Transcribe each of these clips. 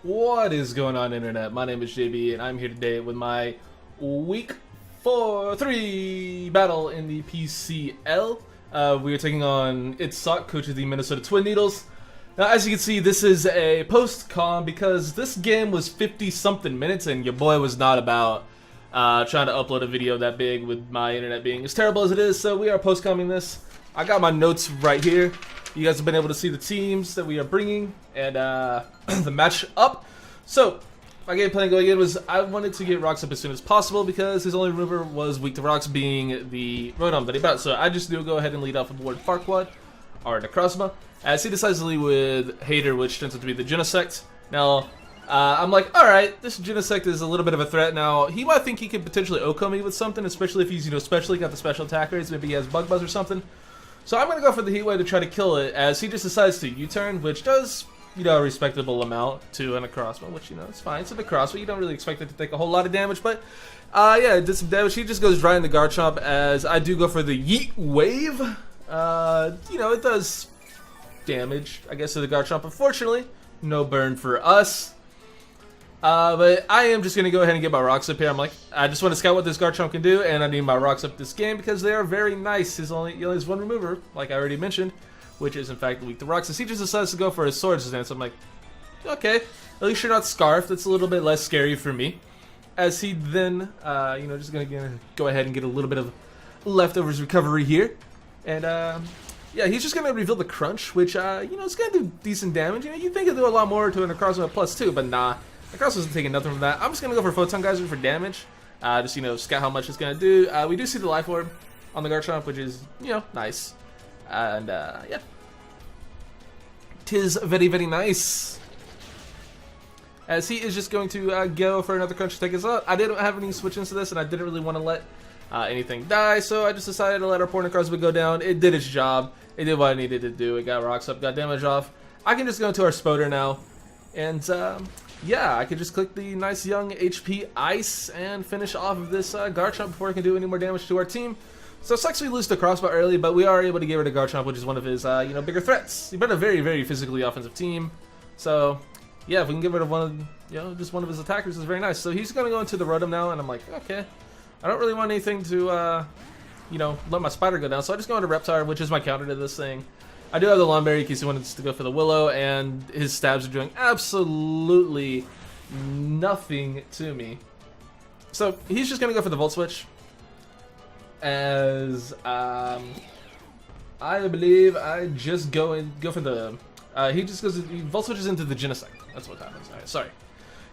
What is going on, internet? My name is JB and I'm here today with my week 3 battle in the PCL. We are taking on PCL Coaches, the Minnesota Twineedles. Now, as you can see, this is a post-com because this game was 50-something minutes and your boy was not about trying to upload a video that big with my internet being as terrible as it is, so we are post-comming this. I got my notes right here. You guys have been able to see the teams that we are bringing and the match up. So, my game plan going in was I wanted to get Rocks up as soon as possible because his only remover was weak to Rocks, being the Rotom that he bought. So I just do go ahead and lead off with Ward Farquaad or Necrozma, as he decides to lead with Hater, which turns out to be the Genesect. Now, I'm like, alright, this Genesect is a little bit of a threat. Now, he might think he could potentially OHKO me with something, especially if he's, especially got the special attack rates, maybe he has Bug Buzz or something. So I'm going to go for the Heat Wave to try to kill it, as he just decides to U-turn, which does, a respectable amount to a Necrozma, which, it's fine. It's a Necrozma, you don't really expect it to take a whole lot of damage, but, yeah, it did some damage. He just goes right in the Garchomp, as I do go for the Yeet Wave. It does damage, I guess, to the Garchomp. Unfortunately, no burn for us. But I am just going to go ahead and get my Rocks up here. I'm like, I just want to scout what this Garchomp can do, and I need my Rocks up this game because they are very nice. He only has one remover, like I already mentioned, which is in fact weak to Rocks. As he just decides to go for his Swords Dance, I'm like, okay, at least you're not Scarf. That's a little bit less scary for me. As he then, just going to go ahead and get a little bit of leftovers recovery here. And, yeah, he's just going to reveal the Crunch, which, it's going to do decent damage. You'd think it'd do a lot more to a Necrozma +2, but nah. Necrozma isn't taking nothing from that. I'm just going to go for Photon Geyser for damage. Just, scout how much it's going to do. We do see the Life Orb on the Garchomp, which is, nice. And, yeah. Tis very, very nice. As he is just going to go for another Crunch to take us out. I didn't have any switch into this, and I didn't really want to let anything die, so I just decided to let our poor Necrozma go down. It did its job. It did what I needed to do. It got Rocks up, got damage off. I can just go into our Spoder now. And, yeah, I could just click the nice young HP Ice and finish off of this Garchomp before I can do any more damage to our team. So it sucks we lose the Crossbow early, but we are able to get rid of Garchomp, which is one of his, bigger threats. He's been a very, very physically offensive team. So, yeah, if we can get rid of one of, just one of his attackers, is very nice. So he's going to go into the Rotom now, and I'm like, okay. I don't really want anything to, let my Spider go down. So I just go into Reptar, which is my counter to this thing. I do have the Lomberry in case he wanted to go for the Willow, and his stabs are doing absolutely nothing to me. So he's just going to go for the Volt Switch, as I believe I just go for the, he just goes, he Volt Switches into the Genesect. That's what happens. Alright, sorry.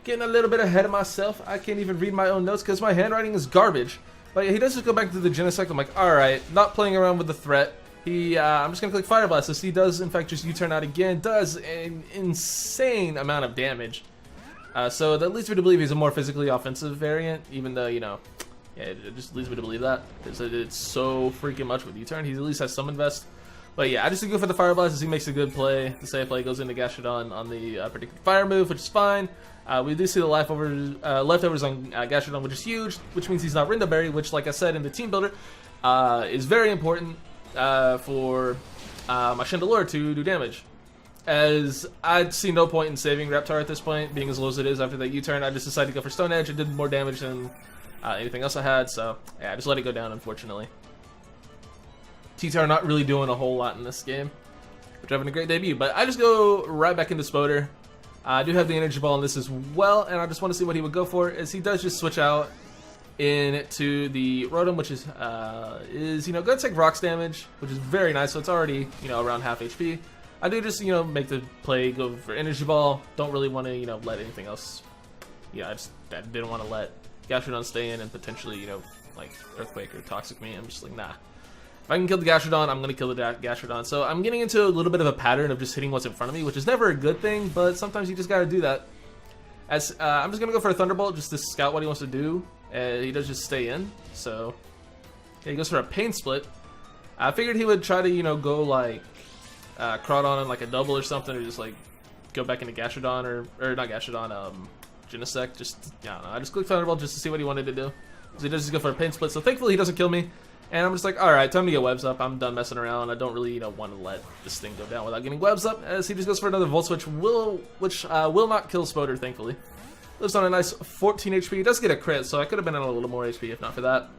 Getting a little bit ahead of myself. I can't even read my own notes because my handwriting is garbage. But yeah, he does just go back to the Genesect. I'm like, alright, not playing around with the threat. I'm just going to click Fire Blast, as he does, in fact, just U-turn out again. Does an insane amount of damage. So that leads me to believe he's a more physically offensive variant, even though, yeah, it just leads me to believe that. Because it's so freaking much with U-turn. He at least has some invest. But yeah, I just go for the Fire Blast as he makes a good play. The safe play goes into Gastrodon on the predicted fire move, which is fine. We do see the leftovers on Gastrodon, which is huge, which means he's not Rindoberry, which, like I said in the team builder, is very important for my Chandelure to do damage. As I'd see no point in saving Reptar at this point, being as low as it is after that U-turn. I just decided to go for Stone Edge. It did more damage than anything else I had, so yeah, I just let it go down, unfortunately. T-Tar not really doing a whole lot in this game, which having a great debut, but I just go right back into Spoder. I do have the Energy Ball in this as well, and I just want to see what he would go for, as he does just switch out into the Rotom, which is going to take Rocks damage, which is very nice, so it's already, around half HP. I do just, make the play, go for Energy Ball. Don't really want to, let anything else, I didn't want to let Gastrodon stay in and potentially, like Earthquake or Toxic me. I'm just like, nah. If I can kill the Gastrodon, I'm going to kill the Gastrodon. So I'm getting into a little bit of a pattern of just hitting what's in front of me, which is never a good thing, but sometimes you just got to do that. As I'm just going to go for a Thunderbolt just to scout what he wants to do. He does just stay in, so yeah, he goes for a Pain Split. I figured he would try to, go like Crawdon and like a double or something, or just like go back into Gastrodon or not Gastrodon, Genesect. Just, I don't know. I just clicked Thunderbolt just to see what he wanted to do. So he does just go for a Pain Split, so thankfully he doesn't kill me. And I'm just like, alright, time to get webs up. I'm done messing around. I don't really, you know, want to let this thing go down without getting webs up, as he just goes for another Volt Switch, which will not kill Spoder, thankfully. Lives on a nice 14 HP. He does get a crit, so I could have been on a little more HP if not for that.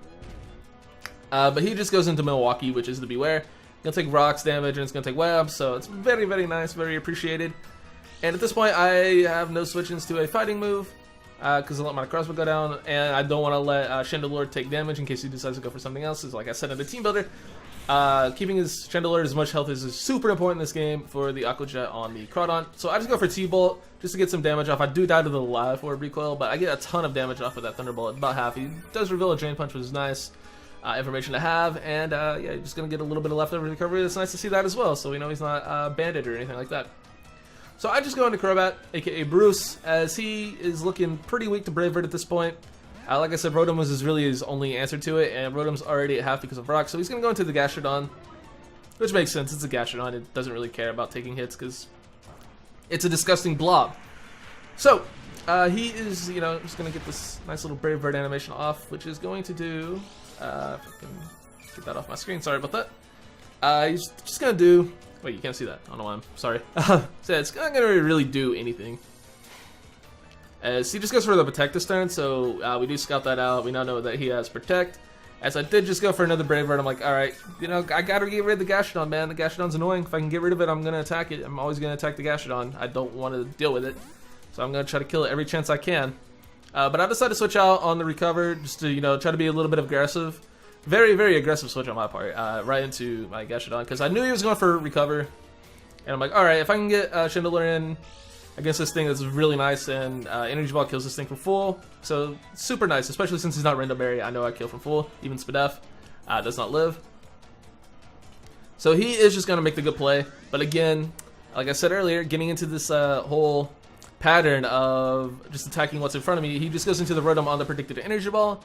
But he just goes into Milwaukee, which is the Beware. Gonna take rocks damage, and it's gonna take webs, so it's very, very nice, very appreciated. And at this point, I have no switch-ins to a fighting move, because I let my crossbow go down, and I don't want to let Chandelure take damage in case he decides to go for something else. Because like I said in the team builder, keeping his Chandelure as much health is super important in this game for the Aqua Jet on the Crawdon. So I just go for T-Bolt just to get some damage off. I do die to the live orb recoil, but I get a ton of damage off of that Thunderbolt, about half. He does reveal a Drain Punch, which is nice information to have, and yeah, just gonna get a little bit of leftover recovery. It's nice to see that as well, so we know he's not banded or anything like that. So I just go into Crobat, aka Bruce, as he is looking pretty weak to Brave Bird at this point. Like I said, Rotom was really his only answer to it, and Rotom's already at half because of Rock, so he's going to go into the Gastrodon, which makes sense. It's a Gastrodon. It doesn't really care about taking hits because it's a disgusting blob. So he is, you know, just going to get this nice little Brave Bird animation off, which is going to do, if I can get that off my screen, sorry about that. He's just going to do... Wait, you can't see that. I don't know why I'm sorry. So it's not going to really do anything. As he just goes for the Protect this turn, so we do scout that out. We now know that he has Protect. As I did just go for another Brave Bird, I'm like, alright, you know, I gotta get rid of the Gastrodon, man. The Gastrodon's annoying. If I can get rid of it, I'm going to attack it. I'm always going to attack the Gastrodon. I don't want to deal with it. So I'm going to try to kill it every chance I can. But I decided to switch out on the Recover, just to, you know, try to be a little bit aggressive. Very, very aggressive switch on my part, right into my Gastrodon, because I knew he was going for Recover, and I'm like, alright, if I can get Chandelure in against this thing, that's really nice, and Energy Ball kills this thing from full, so super nice, especially since he's not Random Berry. I know I kill from full, even Spadef does not live. So he is just going to make the good play, but again, like I said earlier, getting into this whole pattern of just attacking what's in front of me, he just goes into the Rotom on the predicted Energy Ball.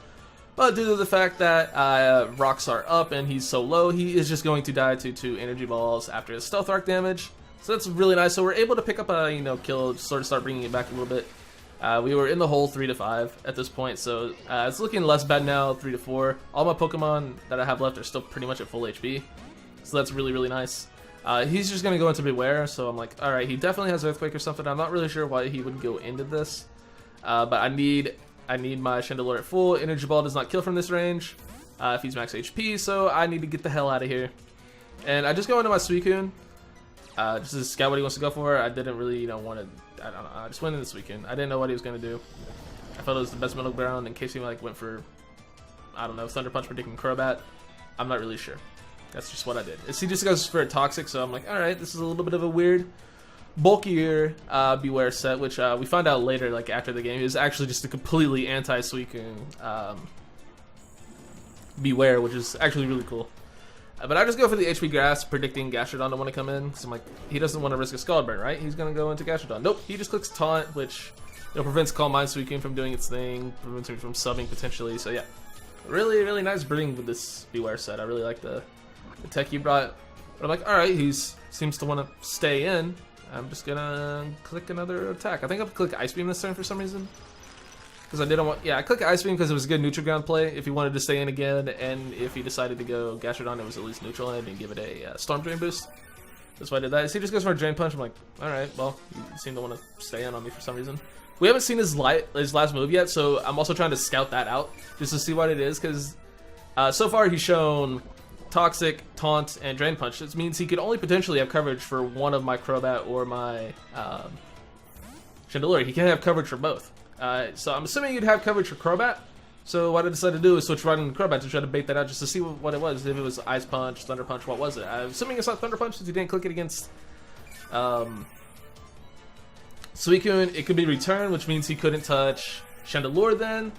But due to the fact that rocks are up and he's so low, he is just going to die to 2 energy balls after his stealth rock damage. So that's really nice. So we're able to pick up a, you know, kill, sort of start bringing it back a little bit. We were in the hole 3-5 at this point, so it's looking less bad now, 3-4. All my Pokemon that I have left are still pretty much at full HP. So that's really, really nice. He's just going to go into Beware, so I'm like, alright, he definitely has Earthquake or something. I'm not really sure why he would go into this. But I need my Chandelure at full. Energy Ball does not kill from this range if he's max HP, so I need to get the hell out of here. And I just go into my Suicune, just to scout what he wants to go for. I didn't really, you know, want to, I don't know, I just went into Suicune. I didn't know what he was going to do. I felt it was the best middle ground in case he like went for, I don't know, Thunder Punch predicting Crobat. I'm not really sure. That's just what I did. He just goes for a Toxic, so I'm like, alright, this is a little bit of a weird, bulkier Beware set, which we find out later, like after the game, is actually just a completely anti-Suicune Beware, which is actually really cool. But I just go for the HP Grass, predicting Gastrodon to want to come in, because I'm like, he doesn't want to risk a Scald Burn, right? He's going to go into Gastrodon. Nope, he just clicks Taunt, which, you know, prevents Calm Mind Suicune from doing its thing, prevents him from subbing potentially, so yeah. Really, really nice bring with this Beware set. I really like the tech he brought. But I'm like, alright, he seems to want to stay in. I'm just gonna click another attack. I think I'll click Ice Beam this turn for some reason. Because I didn't want... Yeah, I clicked Ice Beam because it was a good neutral ground play if he wanted to stay in again, and if he decided to go Gastrodon, it was at least neutral, and I didn't give it a Storm Drain boost. That's why I did that. So he just goes for a Drain Punch. I'm like, alright, well, you seem to want to stay in on me for some reason. We haven't seen his last move yet, so I'm also trying to scout that out, just to see what it is, because so far he's shown Toxic, Taunt, and Drain Punch. This means he could only potentially have coverage for one of my Crobat or my Chandelure. He can't have coverage for both. So I'm assuming you'd have coverage for Crobat. So what I decided to do is switch right into Crobat to try to bait that out just to see what it was. If it was Ice Punch, Thunder Punch, what was it? I'm assuming it's not Thunder Punch since he didn't click it against Suicune. It could be Return, which means he couldn't touch Chandelure then.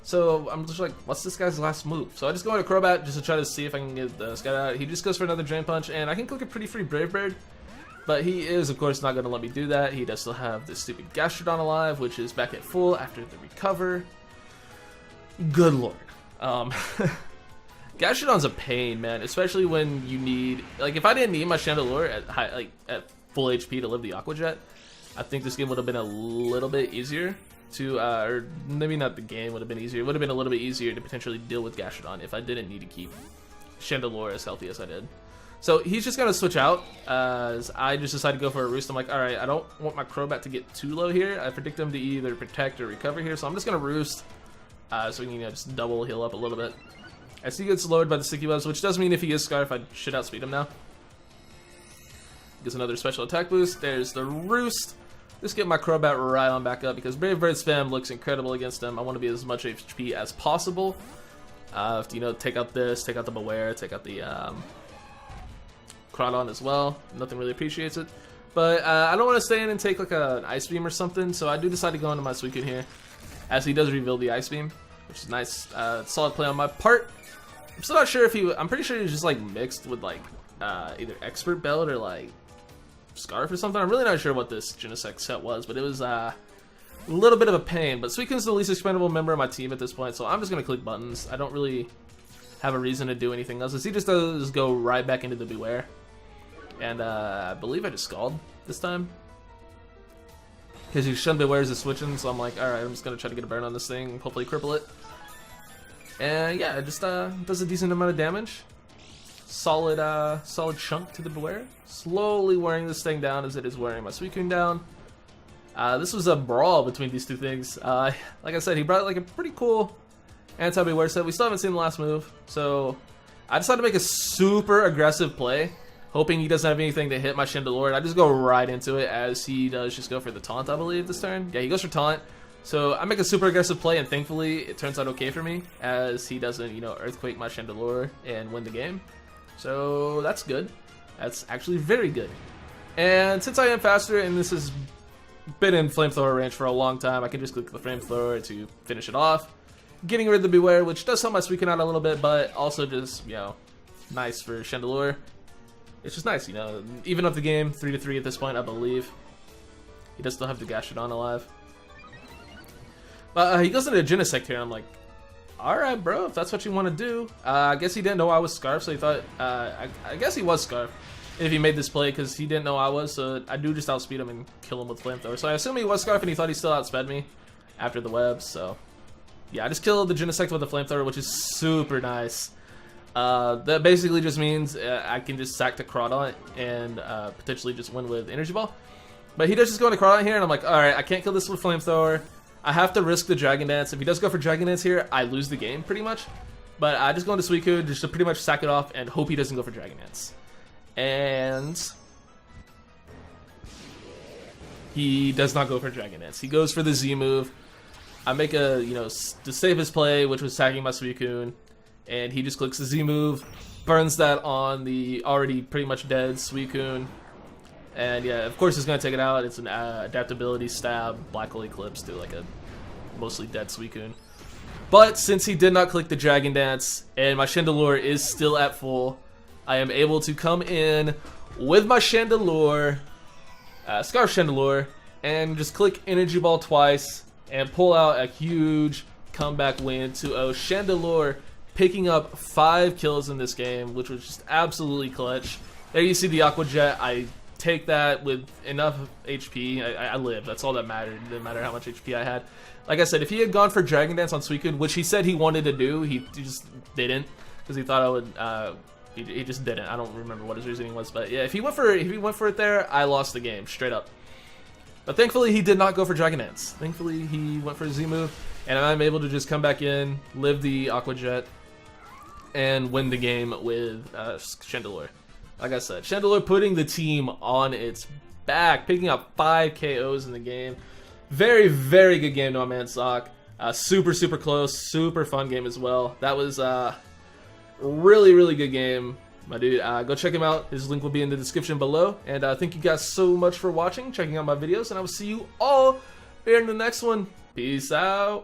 So I'm just like, what's this guy's last move? So I just go into Crobat just to try to see if I can get the Scout out. He just goes for another Drain Punch, and I can click a pretty free Brave Bird. But he is, of course, not going to let me do that. He does still have this stupid Gastrodon alive, which is back at full after the Recover. Good lord. Gastrodon's a pain, man, especially when you need... Like, if I didn't need my Chandelure at full HP to live the Aqua Jet, I think this game would have been a little bit easier to... or maybe not the game would have been easier. It would have been a little bit easier to potentially deal with Gastrodon if I didn't need to keep Chandelure as healthy as I did. So he's just gonna switch out. As I just decided to go for a roost. I'm like, all right, I don't want my Crobat to get too low here. I predict him to either protect or recover here, so I'm just gonna roost, so we can just double heal up a little bit. As he gets lowered by the sticky webs, which does mean if he is Scarf, I should outspeed him now. Gets another special attack boost. There's the roost. Just get my Crobat right on back up because Brave Bird spam looks incredible against him. I want to be as much HP as possible. Take out this, take out the Beware, take out the Crawdon as well. Nothing really appreciates it. But I don't want to stay in and take like an Ice Beam or something, so I do decide to go into my Suicune here, as he does reveal the Ice Beam, which is nice. Solid play on my part. I'm still not sure if I'm pretty sure he's just like mixed with like either Expert Belt or like Scarf or something. I'm really not sure what this Genesect set was, but it was a little bit of a pain. But Suicune's the least expendable member of my team at this point, so I'm just going to click buttons. I don't really have a reason to do anything else. He just does go right back into the Beware. And I believe I just Scald this time, because he Shun Bewares is switching, so I'm like, alright, I'm just going to try to get a burn on this thing, hopefully cripple it. And yeah, it just does a decent amount of damage. Solid chunk to the Beware. Slowly wearing this thing down as it is wearing my Suicune down. This was a brawl between these two things. Like I said, he brought like a pretty cool anti-Beware set. We still haven't seen the last move, so I decided to make a super aggressive play, hoping he doesn't have anything to hit my Chandelure. I just go right into it, as he does just go for the taunt, I believe, this turn. Yeah, he goes for taunt. So I make a super aggressive play, and thankfully it turns out okay for me, as he doesn't, Earthquake my Chandelure and win the game. So that's good. That's actually very good. And since I am faster, and this has been in Flamethrower range for a long time, I can just click the Flamethrower to finish it off. Getting rid of the Beware, which does help my Suicune out a little bit, but also just, nice for Chandelure. It's just nice, even up the game, 3-3 at this point, I believe. He does still have the Gastrodon alive. But he goes into a Genesect here, and I'm like, alright, bro, if that's what you want to do. I guess he didn't know I was Scarf, so he thought, I guess he was Scarf if he made this play, because he didn't know I was, so I do just outspeed him and kill him with Flamethrower. So I assume he was Scarf, and he thought he still outsped me after the webs, so yeah, I just killed the Genesect with the Flamethrower, which is super nice. That basically just means I can just sack the Crawdon and potentially just win with Energy Ball. But he does just go into Crawdon here, and I'm like, alright, I can't kill this with Flamethrower. I have to risk the Dragon Dance. If he does go for Dragon Dance here, I lose the game pretty much. But I just go into Suicune just to pretty much sack it off and hope he doesn't go for Dragon Dance. And he does not go for Dragon Dance. He goes for the Z move. I make a, to save his play, which was sacking my Suicune. And he just clicks the Z move, burns that on the already pretty much dead Suicune. And yeah, of course he's going to take it out. It's an adaptability stab, Black Hole Eclipse to like a mostly dead Suicune. But since he did not click the Dragon Dance, and my Chandelure is still at full, I am able to come in with my Chandelure, Scarf Chandelure, and just click Energy Ball twice, and pull out a huge comeback win to Chandelure, picking up 5 kills in this game, which was just absolutely clutch. There you see the Aqua Jet. I take that with enough HP. I lived. That's all that mattered. It didn't matter how much HP I had. Like I said, if he had gone for Dragon Dance on Suicune, which he said he wanted to do, he just didn't, because he thought I would. He just didn't. I don't remember what his reasoning was, but yeah, if he went for it there, I lost the game straight up. But thankfully, he did not go for Dragon Dance. Thankfully, he went for a Z move, and I'm able to just come back in, live the Aqua Jet, and win the game with Chandelure. Like I said, Chandelure putting the team on its back, picking up 5 KOs in the game. Very, very good game to my man Sock. Super, super close, super fun game as well. That was a really, really good game, my dude. Go check him out. His link will be in the description below. And thank you guys so much for watching, checking out my videos, and I will see you all here in the next one. Peace out.